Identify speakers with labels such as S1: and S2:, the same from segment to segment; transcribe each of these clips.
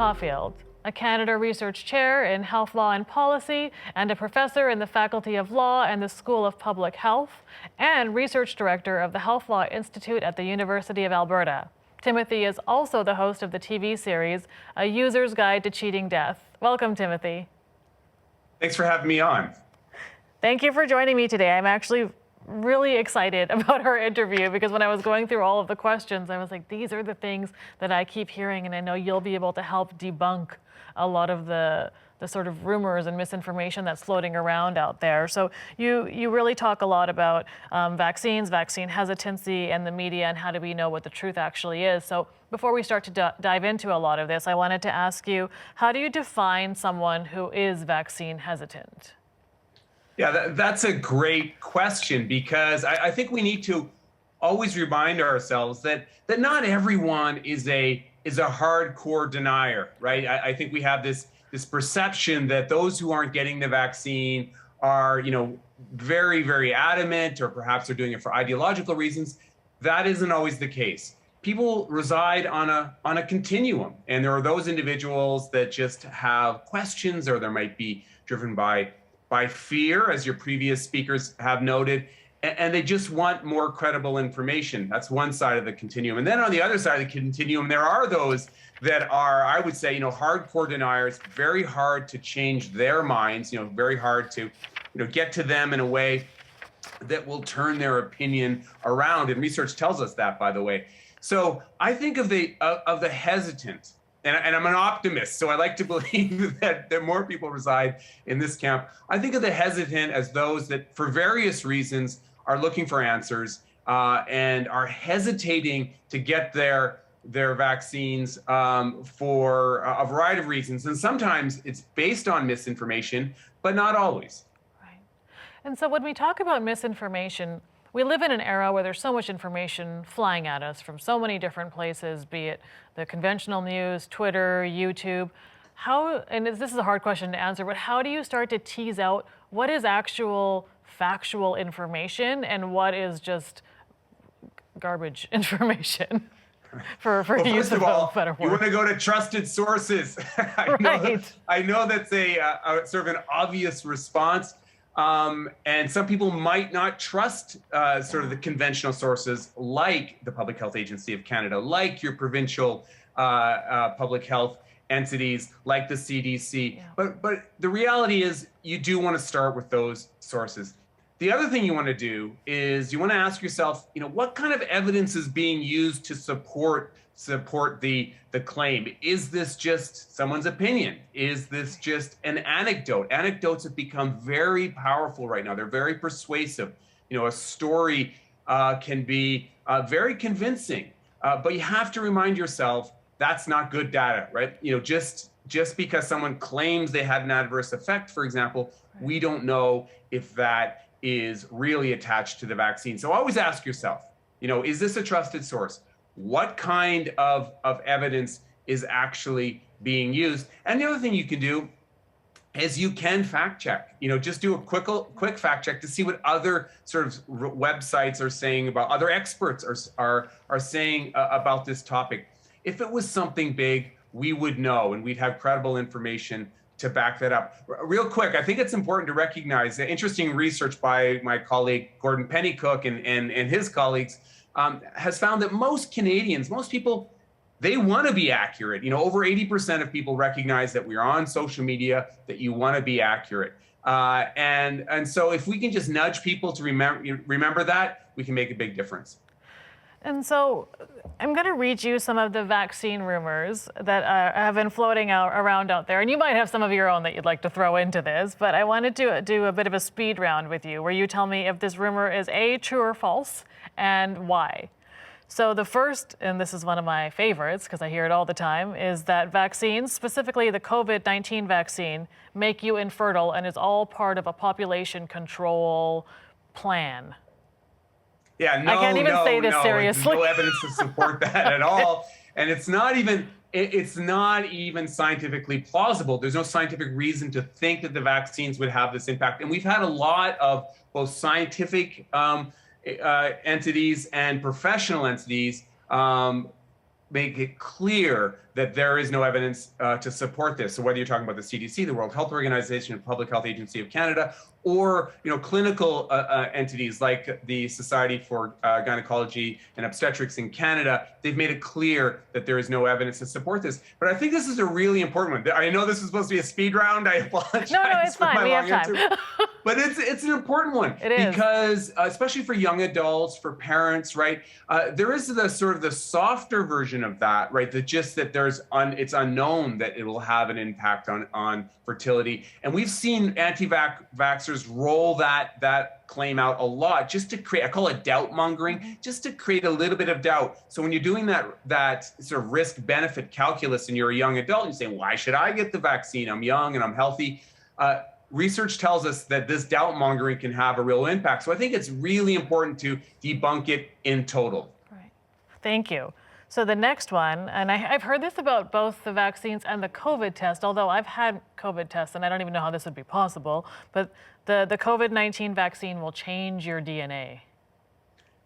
S1: Caufield, a Canada Research Chair in Health Law and Policy and a professor in the Faculty of Law and the School of Public Health, and Research Director of the Health Law Institute at the University of Alberta. Timothy is also the host of the TV series, A User's Guide to Cheating Death. Welcome, Timothy.
S2: Thanks for having me on.
S1: Thank you for joining me today. I'm actually really excited about our interview because when I was going through all of the questions, I was like, these are the things that I keep hearing, and I know you'll be able to help debunk a lot of the sort of rumors and misinformation that's floating around out there. So you really talk a lot about vaccines, vaccine hesitancy, and the media, and how do we know what the truth actually is. So before we start to dive into a lot of this, I wanted to ask you, how do you define someone who is vaccine hesitant?
S2: Yeah, that's a great question, because I think we need to always remind ourselves that not everyone is a hardcore denier, right? I think we have this perception that those who aren't getting the vaccine are, very, very adamant, or perhaps they're doing it for ideological reasons. That isn't always the case. People reside on a continuum, and there are those individuals that just have questions, or there might be driven by fear, as your previous speakers have noted, and they just want more credible information. That's one side of the continuum. And then on the other side of the continuum, there are those that are, I would say, hardcore deniers, very hard to change their minds, very hard to, get to them in a way that will turn their opinion around. And research tells us that, by the way. So I think of the hesitant, and I'm an optimist, so I like to believe that more people reside in this camp. I think of the hesitant as those that, for various reasons, are looking for answers and are hesitating to get their vaccines for a variety of reasons. And sometimes it's based on misinformation, but not always.
S1: Right. And so when we talk about misinformation, we live in an era where there's so much information flying at us from so many different places, be it the conventional news, Twitter, YouTube. And this is a hard question to answer, but how do you start to tease out what is actual factual information and what is just garbage information? For use of a better word.
S2: You want to go to trusted sources. I know that's a sort of an obvious response. And some people might not trust sort of the conventional sources like the Public Health Agency of Canada, like your provincial public health entities, like the CDC. Yeah. But the reality is you do want to start with those sources. The other thing you want to do is you want to ask yourself, what kind of evidence is being used to support the claim? Is this just someone's opinion? Is this just an anecdote? Anecdotes have become very powerful right now. They're very persuasive. A story can be very convincing, but you have to remind yourself that's not good data, right? Just because someone claims they had an adverse effect, for example, we don't know if that is really attached to the vaccine. So always ask yourself, is this a trusted source? What kind of evidence is actually being used? And the other thing you can do is you can fact check, just do a quick fact check to see what other sort of websites are saying about, other experts are saying about this topic. If it was something big, we would know, and we'd have credible information to back that up. Real quick, I think it's important to recognize the interesting research by my colleague, Gordon Pennycook, and his colleagues, has found that most Canadians, most people, they want to be accurate. Over 80% of people recognize that we're on social media, that you want to be accurate. And so if we can just nudge people to remember that, we can make a big difference.
S1: And so I'm going to read you some of the vaccine rumors that have been floating around out there. And you might have some of your own that you'd like to throw into this, but I wanted to do a bit of a speed round with you where you tell me if this rumor is A, true or false, and why. So the first, and this is one of my favorites because I hear it all the time, is that vaccines, specifically the COVID-19 vaccine, make you infertile and is all part of a population control plan.
S2: Yeah,
S1: I can't even say this seriously.
S2: There's no evidence to support that at all. And it's not even scientifically plausible. There's no scientific reason to think that the vaccines would have this impact. And we've had a lot of both scientific entities and professional entities make it clear that there is no evidence to support this. So whether you're talking about the CDC, the World Health Organization, the Public Health Agency of Canada, or clinical entities like the Society for Gynecology and Obstetrics in Canada, they've made it clear that there is no evidence to support this. But I think this is a really important one. I know this is supposed to be a speed round. I apologize.
S1: No, it's
S2: for
S1: fine.
S2: my
S1: We have
S2: long
S1: time.
S2: answer. But it's an important one.
S1: It is.
S2: Because especially for young adults, for parents, right? There is the sort of the softer version of that, right? It's unknown that it will have an impact on fertility. And we've seen anti-vaxxers roll that claim out a lot just to create, I call it doubt mongering, just to create a little bit of doubt. So when you're doing that sort of risk benefit calculus and you're a young adult, you say, why should I get the vaccine? I'm young and I'm healthy. Research tells us that this doubt mongering can have a real impact. So I think it's really important to debunk it in total.
S1: Right. Thank you. So the next one, and I've heard this about both the vaccines and the COVID test, although I've had COVID tests and I don't even know how this would be possible, but the COVID-19 vaccine will change your DNA.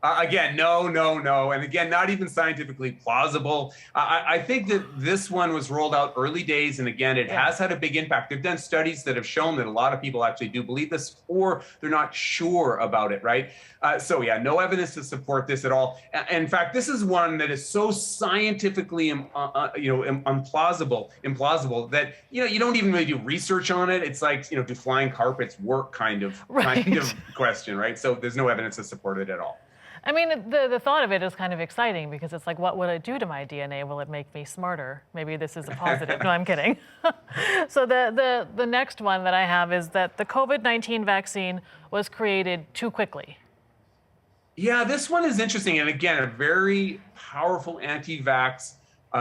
S2: Again, no. And again, not even scientifically plausible. I think that this one was rolled out early days. And again, it has had a big impact. They've done studies that have shown that a lot of people actually do believe this, or they're not sure about it, right? So yeah, no evidence to support this at all. In fact, this is one that is so scientifically implausible that, you don't even really do research on it. It's like, do flying carpets work kind of question, right? So there's no evidence to support it at all.
S1: I mean, the thought of it is kind of exciting because it's like, what will it do to my DNA? Will it make me smarter? Maybe this is a positive. No, I'm kidding. So the next one that I have is that the COVID-19 vaccine was created too quickly.
S2: Yeah, this one is interesting. And again, a very powerful anti-vax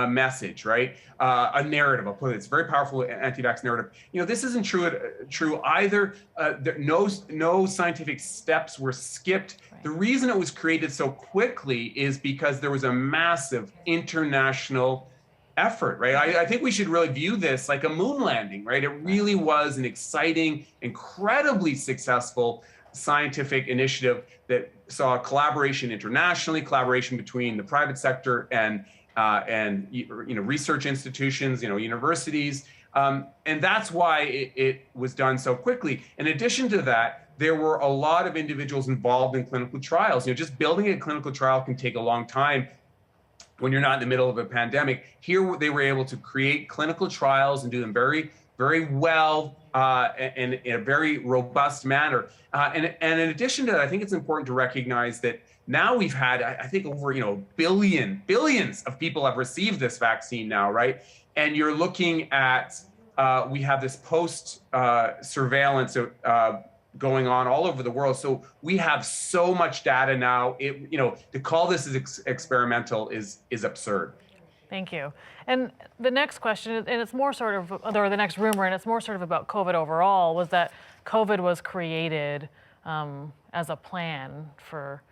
S2: message, right? A narrative. I'll put it. It's a very powerful anti-vax narrative. This isn't true either. No scientific steps were skipped. Right. The reason it was created so quickly is because there was a massive international effort, right? I think we should really view this like a moon landing, right? It really was an exciting, incredibly successful scientific initiative that saw collaboration internationally, collaboration between the private sector and research institutions, universities, and that's why it was done so quickly. In addition to that, there were a lot of individuals involved in clinical trials. Just building a clinical trial can take a long time when you're not in the middle of a pandemic. Here, they were able to create clinical trials and do them very, very well and in a very robust manner. And in addition to that, I think it's important to recognize that now we've had, I think, over billions of people have received this vaccine now, right? And you're looking at we have this post surveillance going on all over the world. So we have so much data now. To call this as experimental is absurd.
S1: Thank you. And the next question, and it's more sort of, or the next rumor, and it's more sort of about COVID overall, was that COVID was created as a plan for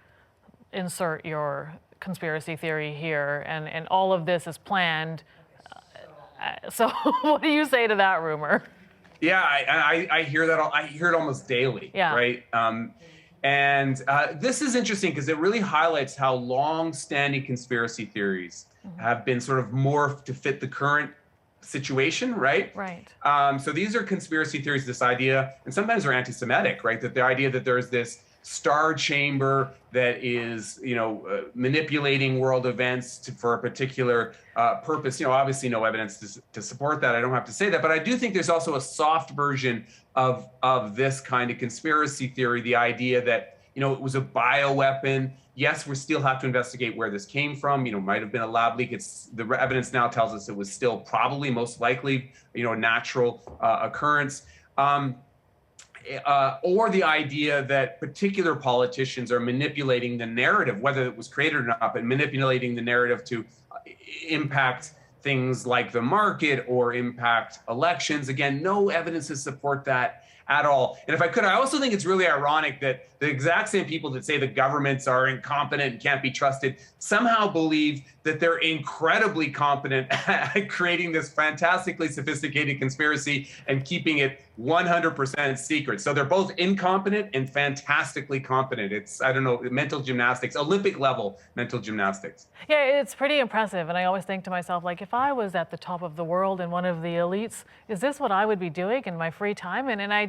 S1: insert your conspiracy theory here, and all of this is planned. So what do you say to that rumor?
S2: Yeah, I hear that. I hear it almost daily, right? And this is interesting because it really highlights how long-standing conspiracy theories have been sort of morphed to fit the current situation, right?
S1: Right.
S2: So these are conspiracy theories, this idea, and sometimes they're anti-Semitic, right? That the idea that there's this star chamber that is, manipulating world events for a particular purpose. Obviously no evidence to support that. I don't have to say that, but I do think there's also a soft version of this kind of conspiracy theory, the idea that, it was a bioweapon. Yes, we still have to investigate where this came from. Might have been a lab leak. The evidence now tells us it was still probably most likely, a natural occurrence. Or the idea that particular politicians are manipulating the narrative, whether it was created or not, but manipulating the narrative to impact things like the market or impact elections. Again, no evidence to support that. at all. And if I could, I also think it's really ironic that the exact same people that say the governments are incompetent and can't be trusted somehow believe that they're incredibly competent at creating this fantastically sophisticated conspiracy and keeping it 100% secret. So they're both incompetent and fantastically competent. It's, I don't know, mental gymnastics, Olympic level mental gymnastics.
S1: Yeah, it's pretty impressive. And I always think to myself, like, if I was at the top of the world and one of the elites, is this what I would be doing in my free time? And I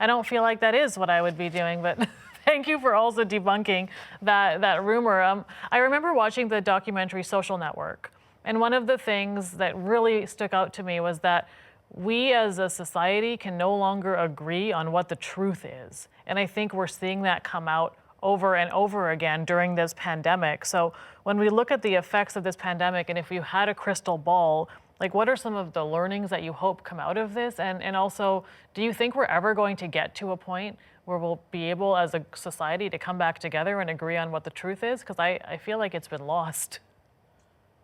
S1: don't feel like that is what I would be doing. But thank you for also debunking that rumor. I remember watching the documentary Social Network. And one of the things that really stuck out to me was that we as a society can no longer agree on what the truth is. And I think we're seeing that come out over and over again during this pandemic. So when we look at the effects of this pandemic, and if you had a crystal ball, like, what are some of the learnings that you hope come out of this? And also, do you think we're ever going to get to a point where we'll be able as a society to come back together and agree on what the truth is? Because I feel like it's been lost.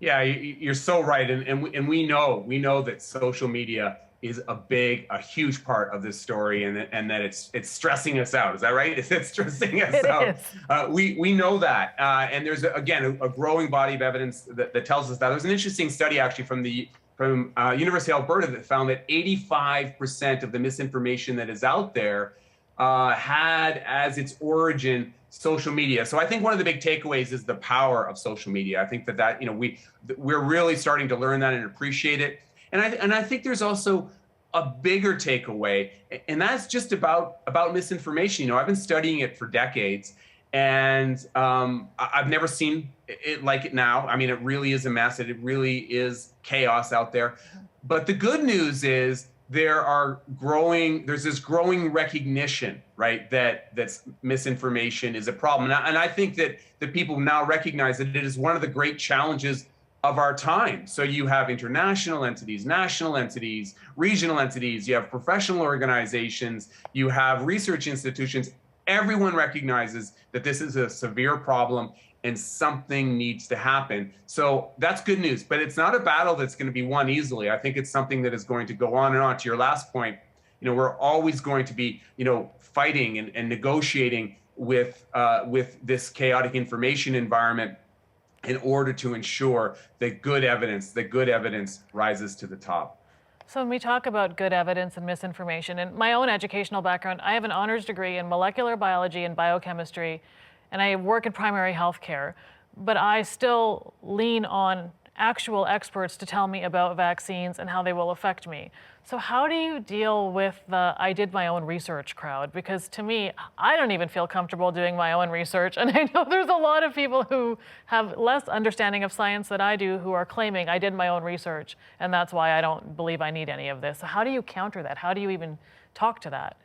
S2: Yeah, you're so right, and we know that social media is a huge part of this story, and that it's stressing us out. Is that right? It's stressing us out. We know that, and there's again a growing body of evidence that tells us that. There's an interesting study actually from University of Alberta that found that 85% of the misinformation that is out there had as its origin social media. So I think one of the big takeaways is the power of social media. I think that we're really starting to learn that and appreciate it. And I think there's also a bigger takeaway, and that's just about misinformation. I've been studying it for decades, and I've never seen it like it now. I mean, it really is a mess. It really is chaos out there. But the good news is there's this growing recognition, right, that misinformation is a problem. And I think that the people now recognize that it is one of the great challenges of our time. So you have international entities, national entities, regional entities, you have professional organizations, you have research institutions. Everyone recognizes that this is a severe problem and something needs to happen. So that's good news, but it's not a battle that's going to be won easily. I think it's something that is going to go on and on. To your last point, we're always going to be, fighting and negotiating with this chaotic information environment in order to ensure that good evidence rises to the top.
S1: So when we talk about good evidence and misinformation, in my own educational background, I have an honors degree in molecular biology and biochemistry, and I work in primary health care, but I still lean on actual experts to tell me about vaccines and how they will affect me. So how do you deal with the I did my own research crowd? Because to me, I don't even feel comfortable doing my own research. And I know there's a lot of people who have less understanding of science than I do who are claiming I did my own research, and that's why I don't believe I need any of this. So how do you counter that? How do you even talk to that?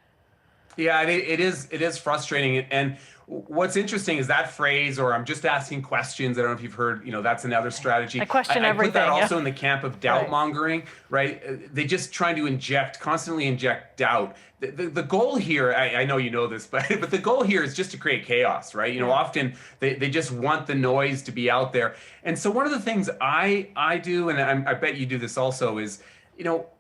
S2: Yeah, it is frustrating. And what's interesting is that phrase, or I'm just asking questions. I don't know if you've heard, that's another strategy.
S1: I question everything.
S2: I put that also in the camp of doubt mongering, right? They just trying to constantly inject doubt. The goal here, I know you know this, but the goal here is just to create chaos, right? Often they just want the noise to be out there. And so one of the things I do, and I bet you do this also, is,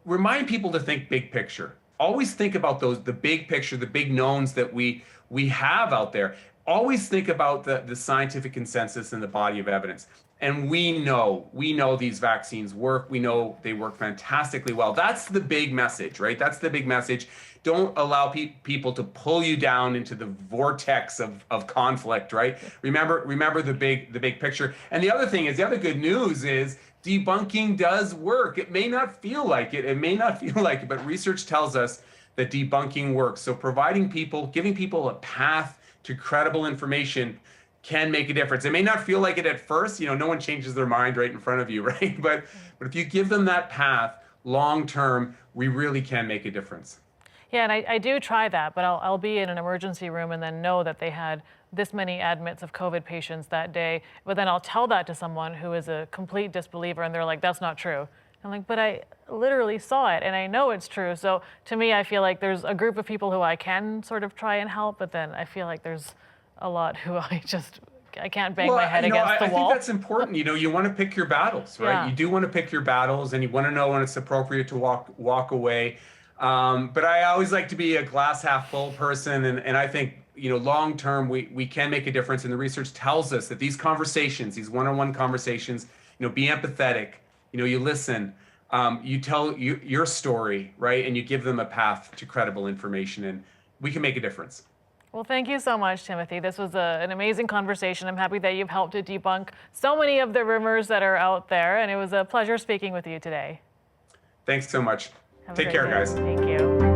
S2: remind people to think big picture. Always think about the big picture, the big knowns that we have out there. Always think about the scientific consensus and the body of evidence. And we know these vaccines work. We know they work fantastically well. That's the big message, right? That's the big message. Don't allow people to pull you down into the vortex of conflict, right? Remember the big picture. And the other good news is debunking does work. It may not feel like it, but research tells us that debunking works. So giving people a path to credible information can make a difference. It may not feel like it at first. No one changes their mind right in front of you, right? But if you give them that path, long term, we really can make a difference.
S1: Yeah, and I do try that, but I'll be in an emergency room and then know that they had this many admits of COVID patients that day. But then I'll tell that to someone who is a complete disbeliever, and they're like, that's not true. I'm like, but I literally saw it, and I know it's true. So to me, I feel like there's a group of people who I can sort of try and help, but then I feel like there's a lot who I can't bang my head against the wall.
S2: I think that's important. You want to pick your battles, right?
S1: Yeah.
S2: You do want to pick your battles, and you want to know when it's appropriate to walk away. But I always like to be a glass half full person, and I think, long term we can make a difference, and the research tells us that these conversations, these one-on-one conversations, be empathetic, you listen, you tell your story, right, and you give them a path to credible information, and we can make a difference.
S1: Well, thank you so much, Timothy. This was an amazing conversation. I'm happy that you've helped to debunk so many of the rumors that are out there, and it was a pleasure speaking with you today.
S2: Thanks so much. Take care, guys.
S1: Thank you.